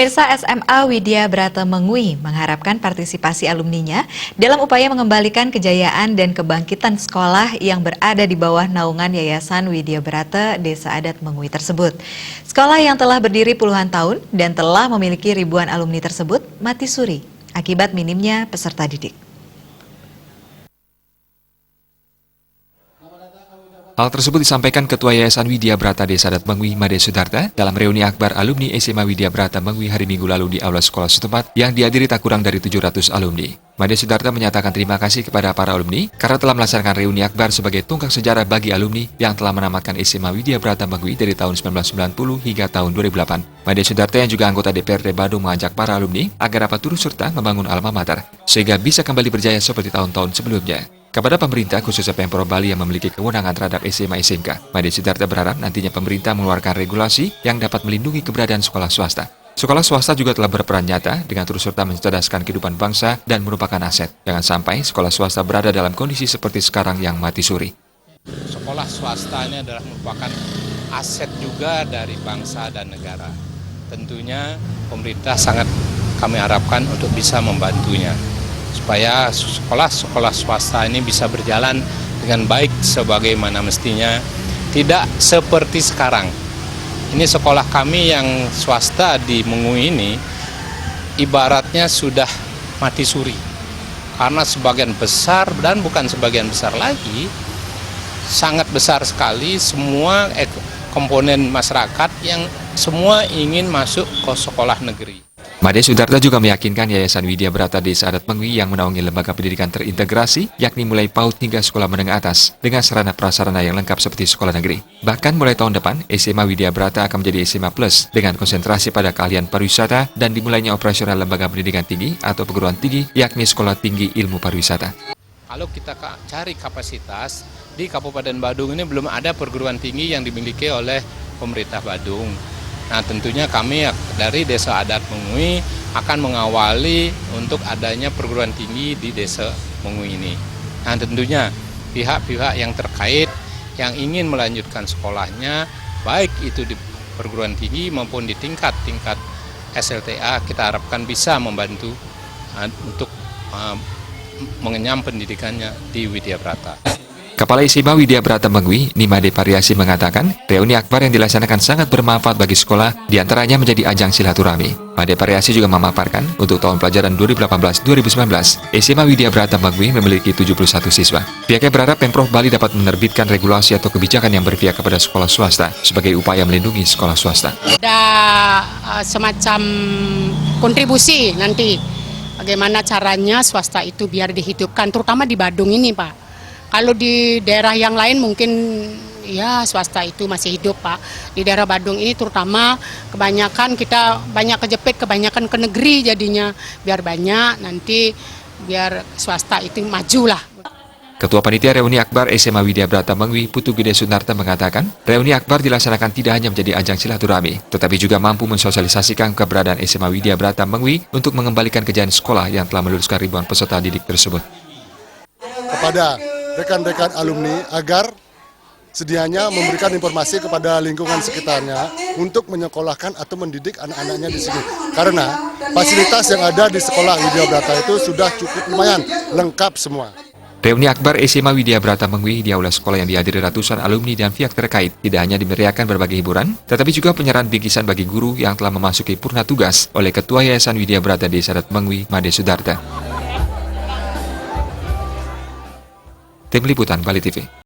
Pemirsa, SMA Widya Brata Mengwi mengharapkan partisipasi alumninya dalam upaya mengembalikan kejayaan dan kebangkitan sekolah yang berada di bawah naungan Yayasan Widya Brata Desa Adat Mengwi tersebut. Sekolah yang telah berdiri puluhan tahun dan telah memiliki ribuan alumni tersebut mati suri akibat minimnya peserta didik. Hal tersebut disampaikan Ketua Yayasan Widya Brata Desa Adat Mengwi, Made Sudarta, dalam reuni akbar alumni SMA Widya Brata Mengwi hari Minggu lalu di aula sekolah setempat yang dihadiri tak kurang dari 700 alumni. Made Sudarta menyatakan terima kasih kepada para alumni karena telah melaksanakan reuni akbar sebagai tonggak sejarah bagi alumni yang telah menamatkan SMA Widya Brata Mengwi dari tahun 1990 hingga tahun 2008. Made Sudarta yang juga anggota DPRD Badung mengajak para alumni agar dapat turut serta membangun alma mater sehingga bisa kembali berjaya seperti tahun-tahun sebelumnya. Kepada pemerintah, khususnya Pemprov Bali yang memiliki kewenangan terhadap SMA SMK, Made Sudarta berharap nantinya pemerintah mengeluarkan regulasi yang dapat melindungi keberadaan sekolah swasta. Sekolah swasta juga telah berperan nyata dengan turut serta mencerdaskan kehidupan bangsa dan merupakan aset. Jangan sampai sekolah swasta berada dalam kondisi seperti sekarang yang mati suri. Sekolah swasta ini adalah merupakan aset juga dari bangsa dan negara. Tentunya pemerintah sangat kami harapkan untuk bisa membantunya, supaya sekolah-sekolah swasta ini bisa berjalan dengan baik sebagaimana mestinya, tidak seperti sekarang. Ini sekolah kami yang swasta di Mengwi ini ibaratnya sudah mati suri, karena sebagian besar dan bukan sebagian besar lagi, sangat besar sekali semua komponen masyarakat yang semua ingin masuk ke sekolah negeri. Made Sudarta juga meyakinkan Yayasan Widya Brata Desa Adat Mengwi yang menaungi lembaga pendidikan terintegrasi, yakni mulai PAUD hingga sekolah menengah atas, dengan sarana prasarana yang lengkap seperti sekolah negeri. Bahkan mulai tahun depan, SMA Widya Brata akan menjadi SMA Plus dengan konsentrasi pada keahlian pariwisata dan dimulainya operasional lembaga pendidikan tinggi atau perguruan tinggi, yakni Sekolah Tinggi Ilmu Pariwisata. Kalau kita cari kapasitas, di Kabupaten Badung ini belum ada perguruan tinggi yang dimiliki oleh pemerintah Badung. Nah, tentunya kami dari Desa Adat Mengwi akan mengawali untuk adanya perguruan tinggi di Desa Mengwi ini. Nah, tentunya pihak-pihak yang terkait yang ingin melanjutkan sekolahnya, baik itu di perguruan tinggi maupun di tingkat SLTA, kita harapkan bisa membantu untuk mengenyam pendidikannya di Widya Brata. Kepala SMA Widya Brata Mengwi, Nimade Pariasi mengatakan, reuni akbar yang dilaksanakan sangat bermanfaat bagi sekolah, diantaranya menjadi ajang silaturahmi. Made Pariasi juga memaparkan, untuk tahun pelajaran 2018-2019, SMA Widya Brata Mengwi memiliki 71 siswa. Pihaknya berharap Pemprov Bali dapat menerbitkan regulasi atau kebijakan yang berpihak kepada sekolah swasta, sebagai upaya melindungi sekolah swasta. Ada semacam kontribusi nanti, bagaimana caranya swasta itu biar dihidupkan, terutama di Badung ini, Pak. Kalau di daerah yang lain mungkin ya swasta itu masih hidup, Pak. Di daerah Badung ini terutama kebanyakan kita banyak kejepit, kebanyakan ke negeri jadinya. Biar banyak nanti biar swasta itu maju lah. Ketua Panitia Reuni Akbar SMA Widya Brata Mengwi, Putu Gede Sunarta mengatakan, reuni akbar dilaksanakan tidak hanya menjadi ajang silaturahmi, tetapi juga mampu mensosialisasikan keberadaan SMA Widya Brata Mengwi untuk mengembalikan kejayaan sekolah yang telah meluluskan ribuan peserta didik tersebut. Kepada rekan-rekan alumni agar sedianya memberikan informasi kepada lingkungan sekitarnya untuk menyekolahkan atau mendidik anak-anaknya di sini. Karena fasilitas yang ada di sekolah Widya Brata itu sudah cukup lumayan lengkap semua. Reuni akbar SMA Widya Brata Mengwi di aula sekolah yang dihadiri ratusan alumni dan pihak terkait tidak hanya dimeriahkan berbagai hiburan, tetapi juga penyerahan bingkisan bagi guru yang telah memasuki purna tugas oleh Ketua Yayasan Widya Brata Desa Adat Mengwi, Made Sudarta. Tim Liputan Bali TV.